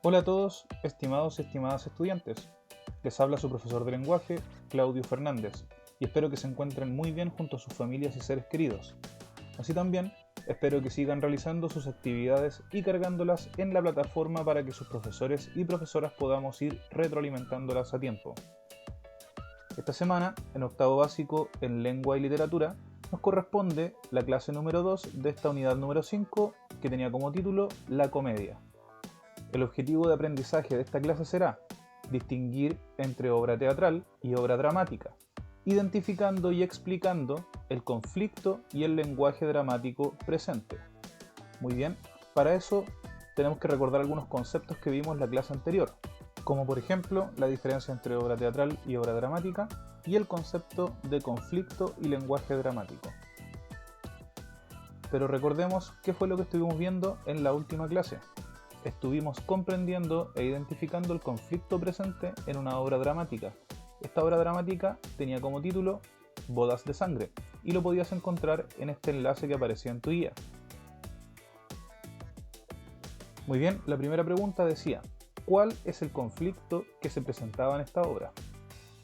Hola a todos, estimados y estimadas estudiantes. Les habla su profesor de lenguaje, Claudio Fernández, y espero que se encuentren muy bien junto a sus familias y seres queridos. Así también, espero que sigan realizando sus actividades y cargándolas en la plataforma para que sus profesores y profesoras podamos ir retroalimentándolas a tiempo. Esta semana, en octavo básico en lengua y literatura, nos corresponde la clase número 2 de esta unidad número 5, que tenía como título La comedia. El objetivo de aprendizaje de esta clase será distinguir entre obra teatral y obra dramática, identificando y explicando el conflicto y el lenguaje dramático presente. Muy bien, para eso tenemos que recordar algunos conceptos que vimos en la clase anterior, como por ejemplo la diferencia entre obra teatral y obra dramática y el concepto de conflicto y lenguaje dramático. Pero recordemos qué fue lo que estuvimos viendo en la última clase. Estuvimos comprendiendo e identificando el conflicto presente en una obra dramática. Esta obra dramática tenía como título Bodas de Sangre y lo podías encontrar en este enlace que aparecía en tu guía. Muy bien, la primera pregunta decía, ¿cuál es el conflicto que se presentaba en esta obra?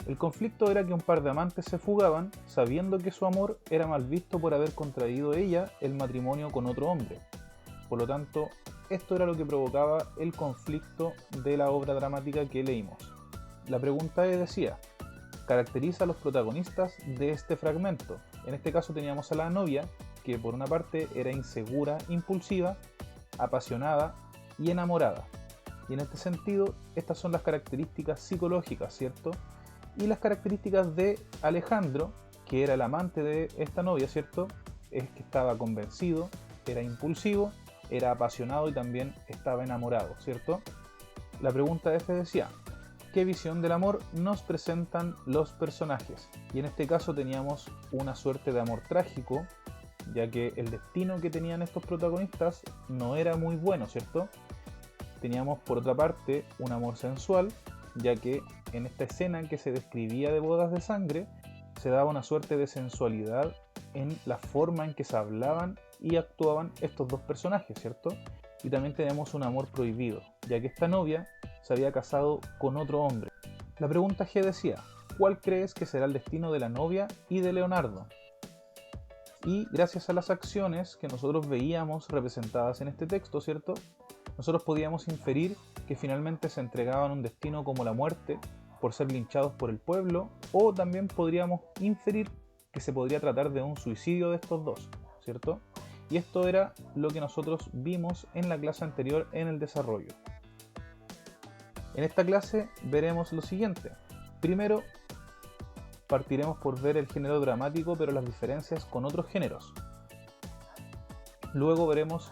El conflicto era que un par de amantes se fugaban sabiendo que su amor era mal visto por haber contraído ella el matrimonio con otro hombre. Por lo tanto, esto era lo que provocaba el conflicto de la obra dramática que leímos. La pregunta decía, caracteriza a los protagonistas de este fragmento. En este caso teníamos a la novia, que por una parte era insegura, impulsiva, apasionada y enamorada. Y en este sentido, estas son las características psicológicas, ¿cierto? Y las características de Alejandro, que era el amante de esta novia, ¿cierto? Es que estaba convencido, era impulsivo, era apasionado y también estaba enamorado, ¿cierto? La pregunta F decía, ¿qué visión del amor nos presentan los personajes? Y en este caso teníamos una suerte de amor trágico, ya que el destino que tenían estos protagonistas no era muy bueno, ¿cierto? Teníamos por otra parte un amor sensual, ya que en esta escena que se describía de bodas de sangre, se daba una suerte de sensualidad en la forma en que se hablaban y actuaban estos dos personajes, ¿cierto? Y también tenemos un amor prohibido, ya que esta novia se había casado con otro hombre. La pregunta G decía, ¿cuál crees que será el destino de la novia y de Leonardo? Y gracias a las acciones que nosotros veíamos representadas en este texto, ¿cierto? Nosotros podíamos inferir que finalmente se entregaban un destino como la muerte por ser linchados por el pueblo, o también podríamos inferir que se podría tratar de un suicidio de estos dos, ¿cierto? Y esto era lo que nosotros vimos en la clase anterior en el desarrollo. En esta clase veremos lo siguiente. Primero, partiremos por ver el género dramático, pero las diferencias con otros géneros. Luego veremos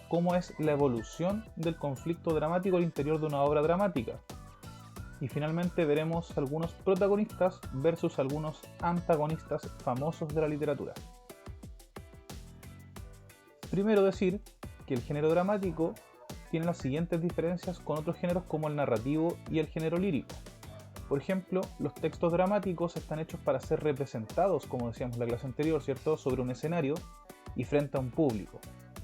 cómo es la evolución del conflicto dramático al interior de una obra dramática. Y finalmente veremos algunos protagonistas versus algunos antagonistas famosos de la literatura. Primero decir que el género dramático tiene las siguientes diferencias con otros géneros como el narrativo y el género lírico. Por ejemplo, los textos dramáticos están hechos para ser representados, como decíamos en la clase anterior, ¿cierto?, sobre un escenario y frente a un público.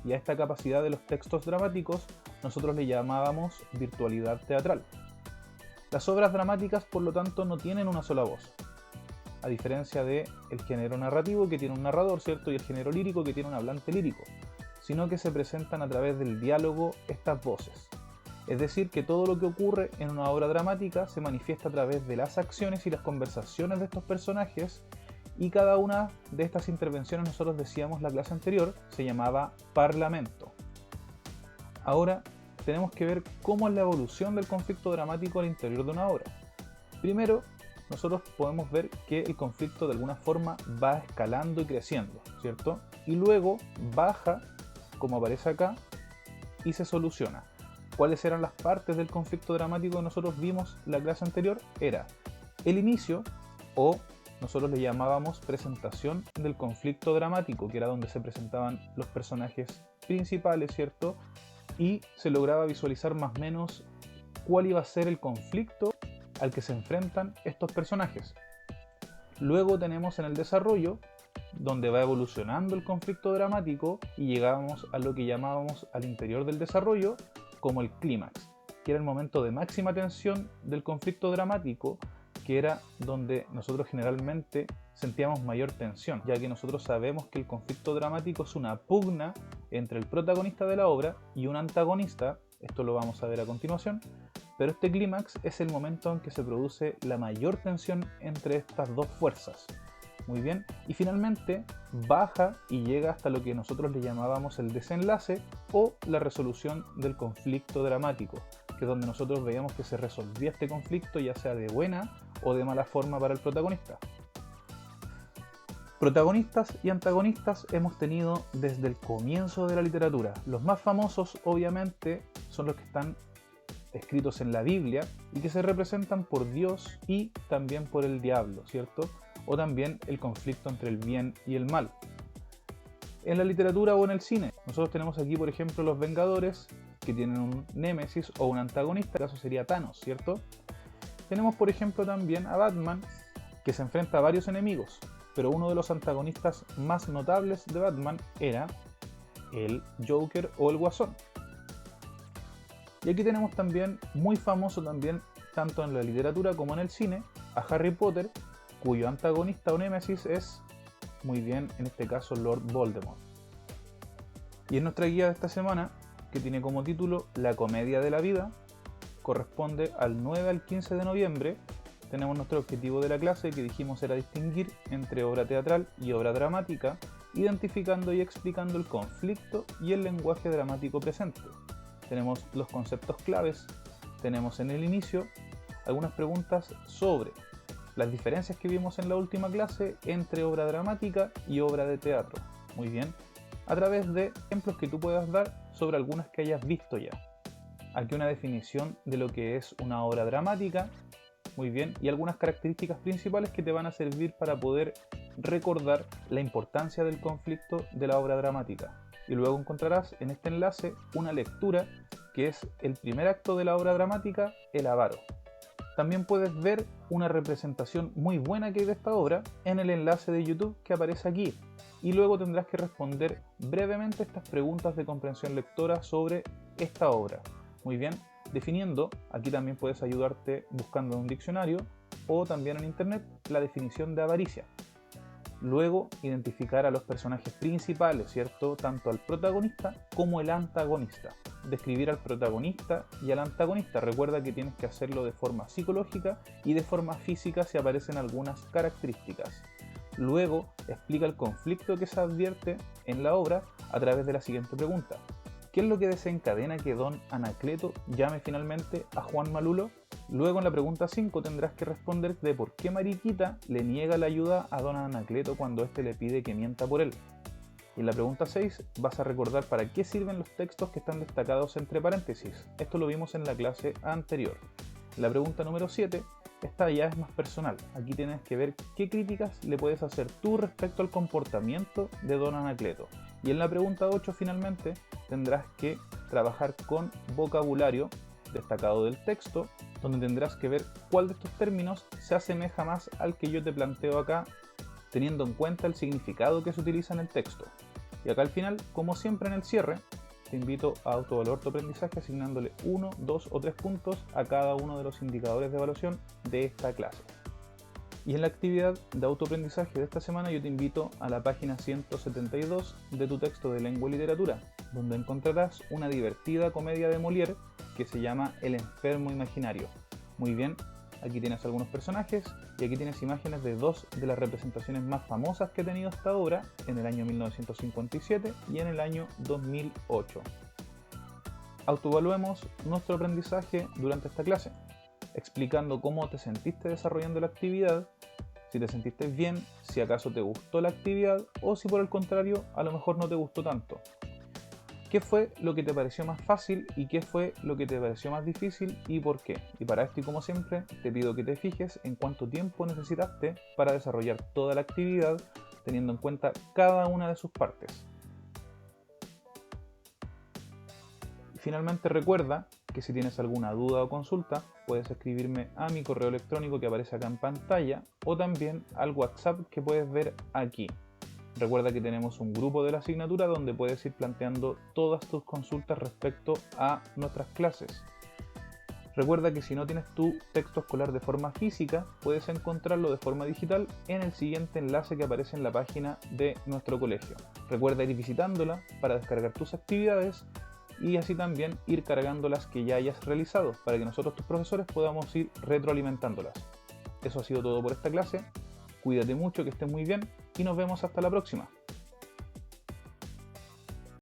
Y a esta capacidad de los textos dramáticos nosotros le llamábamos virtualidad teatral. Las obras dramáticas, por lo tanto, no tienen una sola voz, a diferencia del género narrativo, que tiene un narrador, ¿cierto?, y el género lírico, que tiene un hablante lírico, sino que se presentan a través del diálogo estas voces. Es decir, que todo lo que ocurre en una obra dramática se manifiesta a través de las acciones y las conversaciones de estos personajes, y cada una de estas intervenciones, nosotros decíamos en la clase anterior, se llamaba parlamento. Ahora tenemos que ver cómo es la evolución del conflicto dramático al interior de una obra. Primero, nosotros podemos ver que el conflicto de alguna forma va escalando y creciendo, ¿cierto? Y luego baja, como aparece acá, y se soluciona. ¿Cuáles eran las partes del conflicto dramático que nosotros vimos en la clase anterior? Era el inicio, o nosotros le llamábamos presentación del conflicto dramático, que era donde se presentaban los personajes principales, ¿cierto? Y se lograba visualizar más o menos cuál iba a ser el conflicto al que se enfrentan estos personajes. Luego tenemos en el desarrollo, donde va evolucionando el conflicto dramático y llegamos a lo que llamábamos al interior del desarrollo como el clímax. que era el momento de máxima tensión del conflicto dramático, que era donde nosotros generalmente sentíamos mayor tensión, ya que nosotros sabemos que el conflicto dramático es una pugna entre el protagonista de la obra y un antagonista. Esto lo vamos a ver a continuación, pero este clímax es el momento en que se produce la mayor tensión entre estas dos fuerzas. Muy bien, y finalmente baja y llega hasta lo que nosotros le llamábamos el desenlace o la resolución del conflicto dramático, que es donde nosotros veíamos que se resolvía este conflicto ya sea de buena o de mala forma para el protagonista. Protagonistas y antagonistas hemos tenido desde el comienzo de la literatura. Los más famosos obviamente son los que están escritos en la Biblia y que se representan por Dios y también por el diablo, ¿cierto? O también el conflicto entre el bien y el mal. En la literatura o en el cine, nosotros tenemos aquí por ejemplo los Vengadores, que tienen un némesis o un antagonista, en este caso sería Thanos, ¿cierto? Tenemos por ejemplo también a Batman, que se enfrenta a varios enemigos, pero uno de los antagonistas más notables de Batman era el Joker o el Guasón. Y aquí tenemos también, muy famoso también, tanto en la literatura como en el cine, a Harry Potter, cuyo antagonista o némesis es, muy bien, en este caso Lord Voldemort. Y en nuestra guía de esta semana, que tiene como título La comedia de la vida, corresponde al 9 al 15 de noviembre, tenemos nuestro objetivo de la clase, que dijimos era distinguir entre obra teatral y obra dramática, identificando y explicando el conflicto y el lenguaje dramático presente. Tenemos los conceptos claves, tenemos en el inicio algunas preguntas sobre las diferencias que vimos en la última clase entre obra dramática y obra de teatro. Muy bien, a través de ejemplos que tú puedas dar sobre algunas que hayas visto ya. Aquí una definición de lo que es una obra dramática, muy bien, y algunas características principales que te van a servir para poder recordar la importancia del conflicto de la obra dramática. Y luego encontrarás en este enlace una lectura que es el primer acto de la obra dramática, El Avaro. También puedes ver una representación muy buena que hay de esta obra en el enlace de YouTube que aparece aquí. Y luego tendrás que responder brevemente estas preguntas de comprensión lectora sobre esta obra. Muy bien, definiendo, aquí también puedes ayudarte buscando en un diccionario o también en internet la definición de avaricia. Luego, identificar a los personajes principales, ¿cierto? Tanto al protagonista como el antagonista. Describir al protagonista y al antagonista. Recuerda que tienes que hacerlo de forma psicológica y de forma física si aparecen algunas características. Luego, explica el conflicto que se advierte en la obra a través de la siguiente pregunta. ¿Qué es lo que desencadena que don Anacleto llame finalmente a Juan Malulo? Luego en la pregunta 5 tendrás que responder de por qué Mariquita le niega la ayuda a don Anacleto cuando éste le pide que mienta por él. Y en la pregunta 6 vas a recordar para qué sirven los textos que están destacados entre paréntesis. Esto lo vimos en la clase anterior. La pregunta número 7, esta ya es más personal. Aquí tienes que ver qué críticas le puedes hacer tú respecto al comportamiento de don Anacleto. Y en la pregunta 8 finalmente tendrás que trabajar con vocabulario destacado del texto, donde tendrás que ver cuál de estos términos se asemeja más al que yo te planteo acá, teniendo en cuenta el significado que se utiliza en el texto. Y acá al final, como siempre en el cierre, te invito a autoevaluar tu aprendizaje asignándole 1, 2 o 3 puntos a cada uno de los indicadores de evaluación de esta clase. Y en la actividad de autoaprendizaje de esta semana yo te invito a la página 172 de tu texto de lengua y literatura, donde encontrarás una divertida comedia de Molière que se llama El enfermo imaginario. Muy bien, aquí tienes algunos personajes y aquí tienes imágenes de dos de las representaciones más famosas que ha tenido esta obra en el año 1957 y en el año 2008. Autoevaluemos nuestro aprendizaje durante esta clase, explicando cómo te sentiste desarrollando la actividad, si te sentiste bien, si acaso te gustó la actividad o si por el contrario a lo mejor no te gustó tanto. ¿Qué fue lo que te pareció más fácil y qué fue lo que te pareció más difícil y por qué? Y para esto y como siempre te pido que te fijes en cuánto tiempo necesitaste para desarrollar toda la actividad teniendo en cuenta cada una de sus partes. Y finalmente recuerda que si tienes alguna duda o consulta puedes escribirme a mi correo electrónico que aparece acá en pantalla o también al WhatsApp que puedes ver aquí. Recuerda que tenemos un grupo de la asignatura donde puedes ir planteando todas tus consultas respecto a nuestras clases. Recuerda que si no tienes tu texto escolar de forma física, puedes encontrarlo de forma digital en el siguiente enlace que aparece en la página de nuestro colegio. Recuerda ir visitándola para descargar tus actividades y así también ir cargando las que ya hayas realizado para que nosotros, tus profesores, podamos ir retroalimentándolas. Eso ha sido todo por esta clase. Cuídate mucho, que estés muy bien y nos vemos hasta la próxima.